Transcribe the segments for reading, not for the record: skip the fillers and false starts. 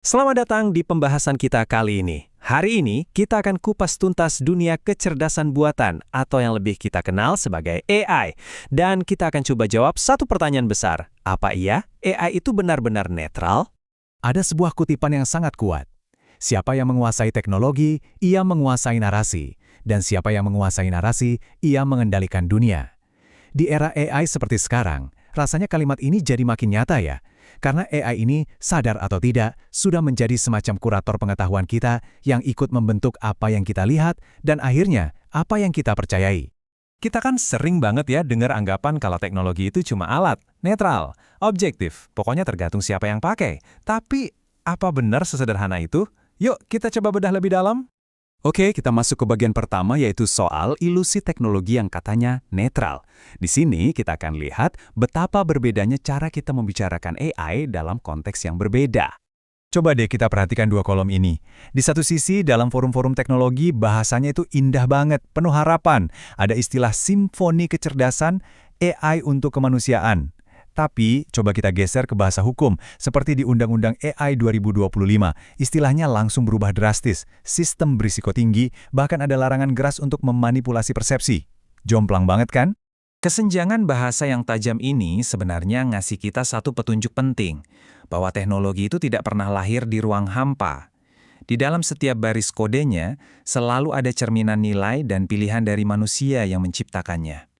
Selamat datang di pembahasan kita kali ini. Hari ini, kita akan kupas tuntas dunia kecerdasan buatan atau yang lebih kita kenal sebagai AI. Dan kita akan coba jawab satu pertanyaan besar. Apa iya AI itu benar-benar netral? Ada sebuah kutipan yang sangat kuat. Siapa yang menguasai teknologi, ia menguasai narasi. Dan siapa yang menguasai narasi, ia mengendalikan dunia. Di era AI seperti sekarang, rasanya kalimat ini jadi makin nyata ya. Karena AI ini, sadar atau tidak, sudah menjadi semacam kurator pengetahuan kita yang ikut membentuk apa yang kita lihat dan akhirnya apa yang kita percayai. Kita kan sering banget ya dengar anggapan kalau teknologi itu cuma alat, netral, objektif, pokoknya tergantung siapa yang pakai. Tapi, apa benar sesederhana itu? Yuk, kita coba bedah lebih dalam. Oke, kita masuk ke bagian pertama yaitu soal ilusi teknologi yang katanya netral. Di sini kita akan lihat betapa berbedanya cara kita membicarakan AI dalam konteks yang berbeda. Coba deh kita perhatikan dua kolom ini. Di satu sisi, dalam forum-forum teknologi, bahasanya itu indah banget, penuh harapan. Ada istilah simfoni kecerdasan, AI untuk kemanusiaan. Tapi, coba kita geser ke bahasa hukum, seperti di Undang-Undang AI 2025. Istilahnya langsung berubah drastis, sistem berisiko tinggi, bahkan ada larangan keras untuk memanipulasi persepsi. Jomplang banget kan? Kesenjangan bahasa yang tajam ini sebenarnya ngasih kita satu petunjuk penting, bahwa teknologi itu tidak pernah lahir di ruang hampa. Di dalam setiap baris kodenya, selalu ada cerminan nilai dan pilihan dari manusia yang menciptakannya.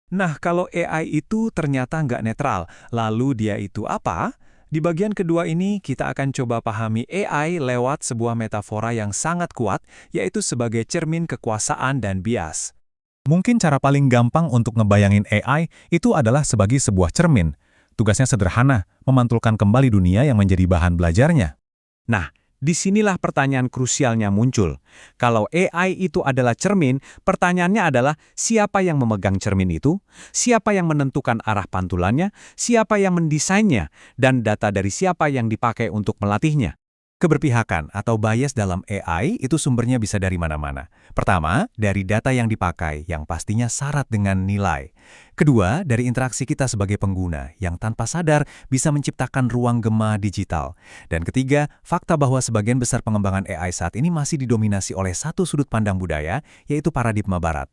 Nah, kalau AI itu ternyata nggak netral, lalu dia itu apa? Di bagian kedua ini, kita akan coba pahami AI lewat sebuah metafora yang sangat kuat, yaitu sebagai cermin kekuasaan dan bias. Mungkin cara paling gampang untuk ngebayangin AI itu adalah sebagai sebuah cermin. Tugasnya sederhana, memantulkan kembali dunia yang menjadi bahan belajarnya. Nah, disinilah pertanyaan krusialnya muncul. Kalau AI itu adalah cermin, pertanyaannya adalah siapa yang memegang cermin itu, siapa yang menentukan arah pantulannya, siapa yang mendesainnya, dan data dari siapa yang dipakai untuk melatihnya. Keberpihakan atau bias dalam AI itu sumbernya bisa dari mana-mana. Pertama, dari data yang dipakai, yang pastinya syarat dengan nilai. Kedua, dari interaksi kita sebagai pengguna, yang tanpa sadar bisa menciptakan ruang gema digital. Dan ketiga, fakta bahwa sebagian besar pengembangan AI saat ini masih didominasi oleh satu sudut pandang budaya, yaitu paradigma barat.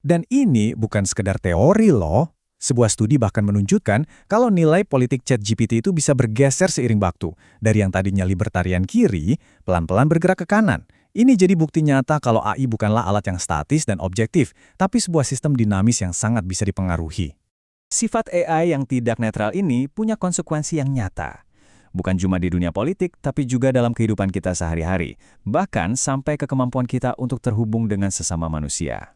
Dan ini bukan sekedar teori loh. Sebuah studi bahkan menunjukkan kalau nilai politik ChatGPT itu bisa bergeser seiring waktu. Dari yang tadinya libertarian kiri, pelan-pelan bergerak ke kanan. Ini jadi bukti nyata kalau AI bukanlah alat yang statis dan objektif, tapi sebuah sistem dinamis yang sangat bisa dipengaruhi. Sifat AI yang tidak netral ini punya konsekuensi yang nyata. Bukan cuma di dunia politik, tapi juga dalam kehidupan kita sehari-hari. Bahkan sampai ke kemampuan kita untuk terhubung dengan sesama manusia.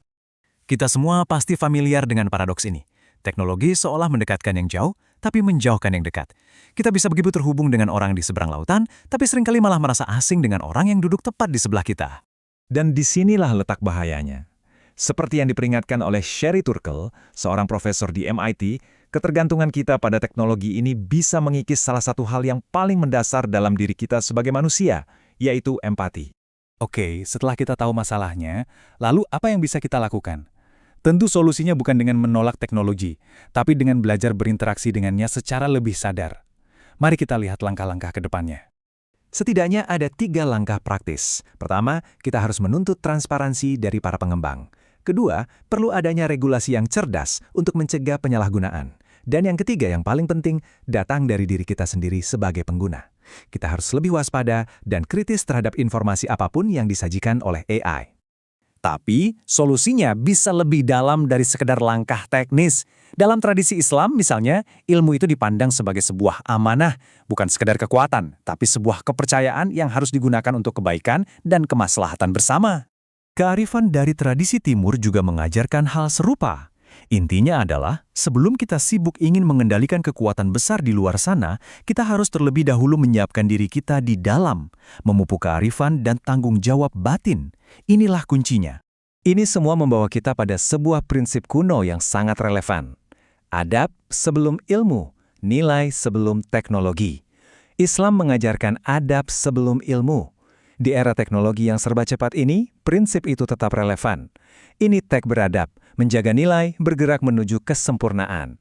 Kita semua pasti familiar dengan paradoks ini. Teknologi seolah mendekatkan yang jauh, tapi menjauhkan yang dekat. Kita bisa begitu terhubung dengan orang di seberang lautan, tapi seringkali malah merasa asing dengan orang yang duduk tepat di sebelah kita. Dan disinilah letak bahayanya. Seperti yang diperingatkan oleh Sherry Turkle, seorang profesor di MIT, ketergantungan kita pada teknologi ini bisa mengikis salah satu hal yang paling mendasar dalam diri kita sebagai manusia, yaitu empati. Oke, setelah kita tahu masalahnya, lalu apa yang bisa kita lakukan? Tentu solusinya bukan dengan menolak teknologi, tapi dengan belajar berinteraksi dengannya secara lebih sadar. Mari kita lihat langkah-langkah ke depannya. Setidaknya ada 3 langkah praktis. Pertama, kita harus menuntut transparansi dari para pengembang. Kedua, perlu adanya regulasi yang cerdas untuk mencegah penyalahgunaan. Dan yang ketiga yang paling penting, datang dari diri kita sendiri sebagai pengguna. Kita harus lebih waspada dan kritis terhadap informasi apapun yang disajikan oleh AI. Tapi, solusinya bisa lebih dalam dari sekedar langkah teknis. Dalam tradisi Islam misalnya, ilmu itu dipandang sebagai sebuah amanah, bukan sekedar kekuatan, tapi sebuah kepercayaan yang harus digunakan untuk kebaikan dan kemaslahatan bersama. Kearifan dari tradisi Timur juga mengajarkan hal serupa. Intinya adalah, sebelum kita sibuk ingin mengendalikan kekuatan besar di luar sana, kita harus terlebih dahulu menyiapkan diri kita di dalam, memupuk kearifan dan tanggung jawab batin. Inilah kuncinya. Ini semua membawa kita pada sebuah prinsip kuno yang sangat relevan. Adab sebelum ilmu, nilai sebelum teknologi. Islam mengajarkan adab sebelum ilmu. Di era teknologi yang serba cepat ini, prinsip itu tetap relevan. Ini tag beradab, menjaga nilai, bergerak menuju kesempurnaan.